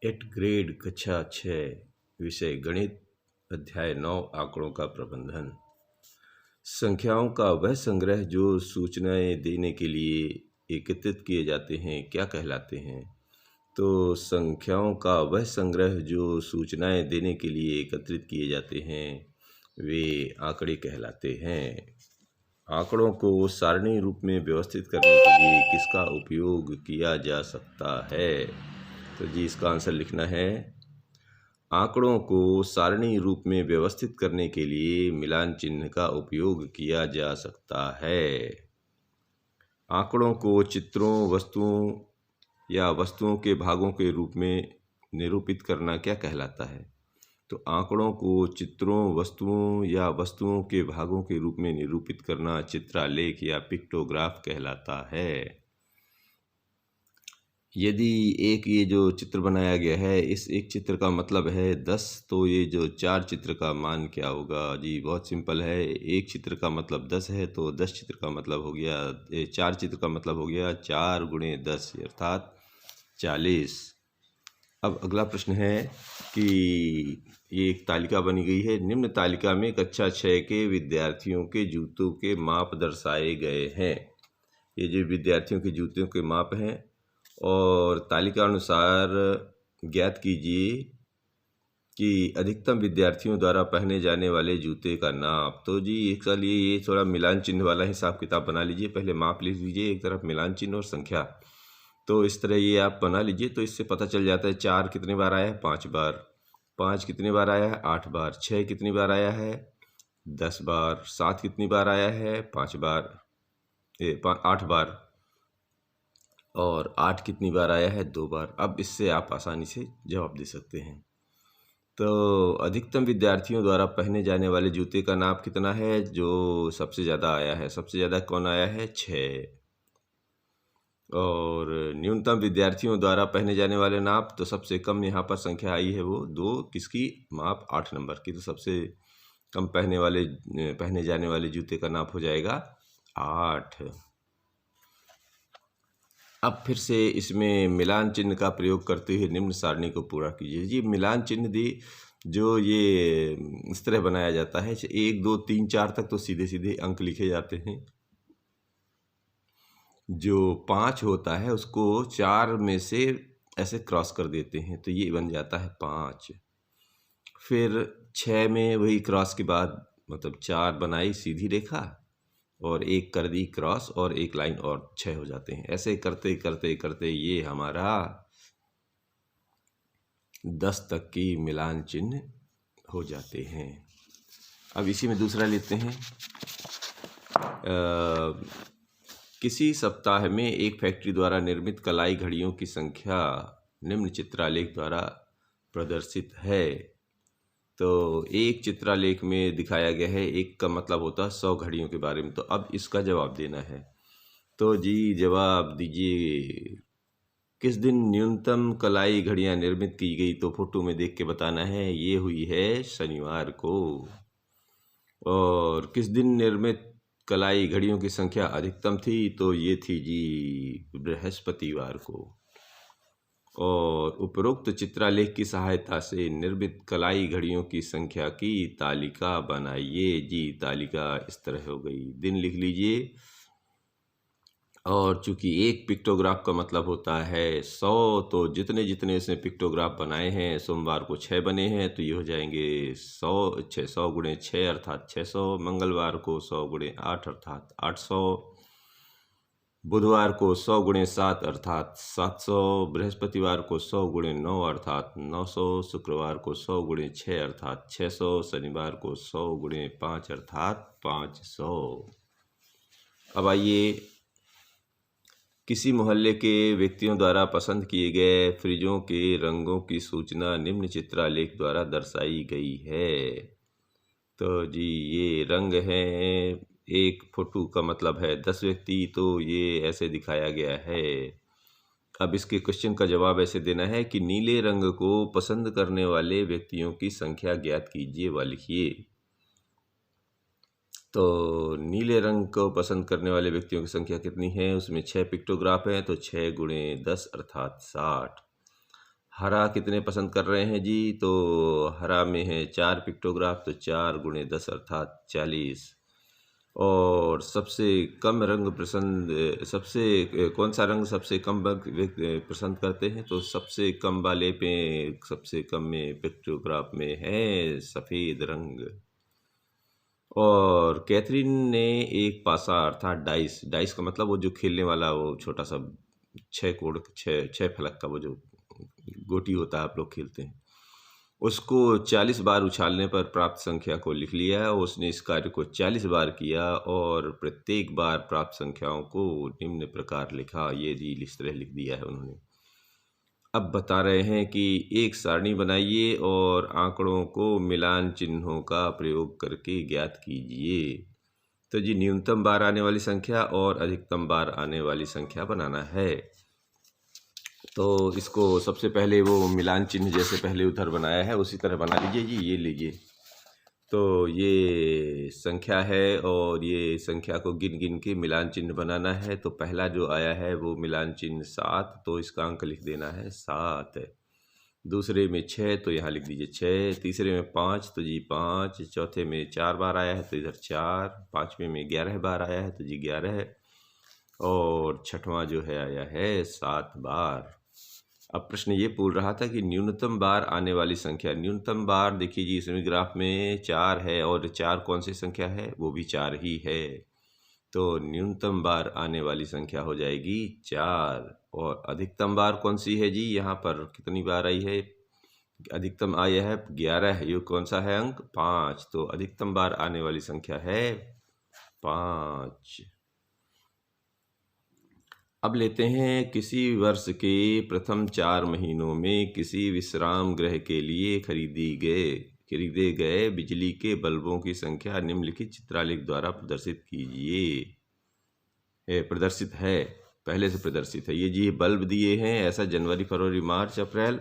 Eight grade कक्षा 6 विषय गणित अध्याय 9 आंकड़ों का प्रबंधन। संख्याओं का वह संग्रह जो सूचनाएं देने के लिए एकत्रित किए जाते हैं क्या कहलाते हैं? तो संख्याओं का वह संग्रह जो सूचनाएं देने के लिए एकत्रित किए जाते हैं वे आंकड़े कहलाते हैं। आंकड़ों को सारणी रूप में व्यवस्थित करने के लिए किसका उपयोग किया जा सकता है? तो जी इसका आंसर लिखना है, आंकड़ों को सारणी रूप में व्यवस्थित करने के लिए मिलान चिन्ह का उपयोग किया जा सकता है। आंकड़ों को चित्रों, वस्तुओं या वस्तुओं के भागों के रूप में निरूपित करना क्या कहलाता है? तो आंकड़ों को चित्रों, वस्तुओं या वस्तुओं के भागों के रूप में निरूपित करना चित्रालेख या पिक्टोग्राफ कहलाता है। यदि एक ये जो चित्र बनाया गया है, इस एक चित्र का मतलब है 10, तो ये जो 4 चित्र का मान क्या होगा? जी बहुत सिंपल है, एक चित्र का मतलब 10 है तो 10 चित्र का मतलब हो गया 4 चित्र का मतलब हो गया 4 गुणे 10 अर्थात 40। अब अगला प्रश्न है कि ये एक तालिका बनी गई है, निम्न तालिका में कक्षा 6 के विद्यार्थियों के जूतों के माप दर्शाए गए हैं। ये जो विद्यार्थियों के जूतों के माप हैं और तालिका अनुसार ज्ञात कीजिए कि अधिकतम विद्यार्थियों द्वारा पहने जाने वाले जूते का नाप। तो जी एक साल ये थोड़ा मिलान चिन्ह वाला हिसाब किताब बना लीजिए, पहले माप लिख लीजिए, एक तरफ मिलान चिन्ह और संख्या। तो इस तरह ये आप बना लीजिए तो इससे पता चल जाता है 4 कितनी बार आया है? 5 बार। 5 कितनी बार आया है? 8 बार। 6 कितनी बार आया है? 10 बार। 7 कितनी बार आया है? 5 बार 8 बार। और 8 कितनी बार आया है? 2 बार। अब इससे आप आसानी से जवाब दे सकते हैं। तो अधिकतम विद्यार्थियों द्वारा पहने जाने वाले जूते का नाप कितना है? जो सबसे ज़्यादा आया है, सबसे ज़्यादा कौन आया है? 6। और न्यूनतम विद्यार्थियों द्वारा पहने जाने वाले नाप, तो सबसे कम यहाँ पर संख्या आई है वो 2, किसकी? माप 8 नंबर की। तो सबसे कम पहने जाने वाले जूते का नाप हो जाएगा 8। अब फिर से इसमें मिलान चिन्ह का प्रयोग करते हुए निम्न सारणी को पूरा कीजिए। जी मिलान चिन्ह दी जो ये इस तरह बनाया जाता है, 1 2 3 4 तक तो सीधे सीधे अंक लिखे जाते हैं। जो 5 होता है उसको 4 में से ऐसे क्रॉस कर देते हैं तो ये बन जाता है 5। फिर 6 में वही क्रॉस के बाद मतलब 4 बनाई सीधी रेखा और 1 कर दी क्रॉस और 1 लाइन और 6 हो जाते हैं। ऐसे करते करते करते ये हमारा 10 तक की मिलान चिन्ह हो जाते हैं। अब इसी में दूसरा लेते हैं। किसी सप्ताह में एक फैक्ट्री द्वारा निर्मित कलाई घड़ियों की संख्या निम्न चित्रालेख द्वारा प्रदर्शित है। तो एक चित्रालेख में दिखाया गया है, एक का मतलब होता है 100 घड़ियों के बारे में। तो अब इसका जवाब देना है। तो जी जवाब दीजिए, किस दिन न्यूनतम कलाई घड़ियां निर्मित की गई? तो फोटो में देख के बताना है। ये हुई है शनिवार को। और किस दिन निर्मित कलाई घड़ियों की संख्या अधिकतम थी? तो ये थी जी बृहस्पतिवार को। और उपरोक्त चित्रालेख की सहायता से निर्मित कलाई घड़ियों की संख्या की तालिका बनाइए। जी तालिका इस तरह हो गई, दिन लिख लीजिए। और चूंकि एक पिक्टोग्राफ का मतलब होता है 100, तो जितने जितने इसने पिक्टोग्राफ बनाए हैं, सोमवार को 6 बने हैं तो ये हो जाएंगे 100 गुणे 6 अर्थात 600। मंगलवार को 100 गुणे 8 अर्थात 800। बुधवार को 100 गुणे 7 अर्थात 700। बृहस्पतिवार को 100 गुणे 9 अर्थात 900। शुक्रवार को 100 गुणे 6 अर्थात 600। शनिवार को 100 गुणे 5 अर्थात 500। अब आइए, किसी मोहल्ले के व्यक्तियों द्वारा पसंद किए गए फ्रिजों के रंगों की सूचना निम्न चित्रालेख द्वारा दर्शाई गई है। तो जी ये रंग हैं, एक फोटो का मतलब है 10 व्यक्ति, तो ये ऐसे दिखाया गया है। अब इसके क्वेश्चन का जवाब ऐसे देना है कि नीले रंग को पसंद करने वाले व्यक्तियों की संख्या ज्ञात कीजिए व लिखिए। तो नीले रंग को पसंद करने वाले व्यक्तियों की संख्या कितनी है? उसमें 6 पिक्टोग्राफ हैं तो 6 गुणे 10 अर्थात 60। हरा कितने पसंद कर रहे हैं जी? तो हरा में है 4 पिक्टोग्राफ, तो 4 गुणे 10 अर्थात 40। और सबसे कम रंग पसंद कौन सा रंग सबसे कम पसंद करते हैं? तो सबसे कम वाले पे सबसे कम में पिक्टोग्राफ में है सफ़ेद रंग। और कैथरीन ने एक पासा अर्थात डाइस, डाइस का मतलब वो जो खेलने वाला वो छोटा सा 6 फलक का वो जो गोटी होता है आप लोग खेलते हैं, उसको 40 बार उछालने पर प्राप्त संख्या को लिख लिया। उसने इस कार्य को 40 बार किया और प्रत्येक बार प्राप्त संख्याओं को निम्न प्रकार लिखा। ये जी इस तरह लिख दिया है उन्होंने। अब बता रहे हैं कि एक सारणी बनाइए और आंकड़ों को मिलान चिन्हों का प्रयोग करके ज्ञात कीजिए। तो जी न्यूनतम बार आने वाली संख्या और अधिकतम बार आने वाली संख्या बनाना है। तो इसको सबसे पहले वो मिलान चिन्ह जैसे पहले उधर बनाया है उसी तरह बना लीजिए जी। ये लीजिए, तो ये संख्या है और ये संख्या को गिन गिन के मिलान चिन्ह बनाना है। तो पहला जो आया है वो मिलान चिन्ह 7, तो इसका अंक लिख देना है 7। दूसरे में 6, तो यहाँ लिख दीजिए 6। तीसरे में 5, तो जी 5। चौथे में 4 बार आया है तो इधर 4। पाँचवें में 11 बार आया है तो जी 11। और छठवां जो है आया है 7 बार। अब प्रश्न ये पूछ रहा था कि न्यूनतम बार आने वाली संख्या। न्यूनतम बार देखिए जी इसमें ग्राफ में 4 है और 4 कौन सी संख्या है? वो भी 4 ही है। तो न्यूनतम बार आने वाली संख्या हो जाएगी 4। और अधिकतम बार कौन सी है जी? यहाँ पर कितनी बार आई है? अधिकतम आया है 11। ये कौन सा है अंक? 5। तो अधिकतम बार आने वाली संख्या है 5। अब लेते हैं किसी वर्ष के प्रथम 4 महीनों में किसी विश्राम गृह के लिए खरीदे गए बिजली के बल्बों की संख्या निम्नलिखित चित्रालेख द्वारा प्रदर्शित कीजिए। प्रदर्शित है, पहले से प्रदर्शित है। ये जी बल्ब दिए हैं ऐसा जनवरी, फरवरी, मार्च, अप्रैल,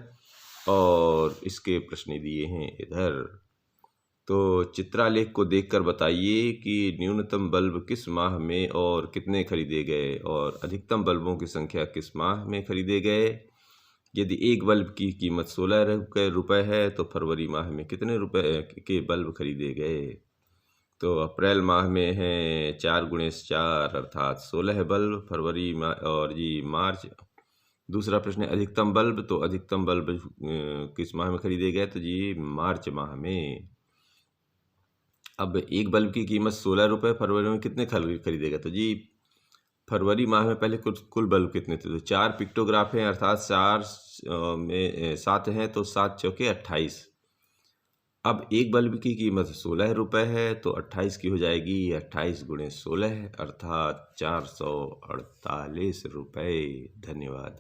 और इसके प्रश्न दिए हैं इधर। तो चित्रालेख को देखकर बताइए कि न्यूनतम बल्ब किस माह में और कितने खरीदे गए और अधिकतम बल्बों की संख्या किस माह में खरीदे गए। यदि एक बल्ब की कीमत 16 रुपये है तो फरवरी माह में कितने रुपए के बल्ब खरीदे गए? तो अप्रैल माह में है 4 गुणे 4 अर्थात 16 बल्ब। फरवरी माह और जी मार्च। दूसरा प्रश्न है अधिकतम बल्ब, तो अधिकतम बल्ब किस माह में खरीदे गए? तो जी मार्च माह में। अब एक बल्ब की कीमत 16 रुपये, फरवरी में कितने खरीदेगा? तो जी फरवरी माह में पहले कुल बल्ब कितने थे? तो 4 पिक्टोग्राफ हैं अर्थात 4 में 7 हैं तो 7 चौके 28। अब एक बल्ब की कीमत 16 रुपये है तो 28 की हो जाएगी 28 गुणे 16 अर्थात 448 रुपये। धन्यवाद।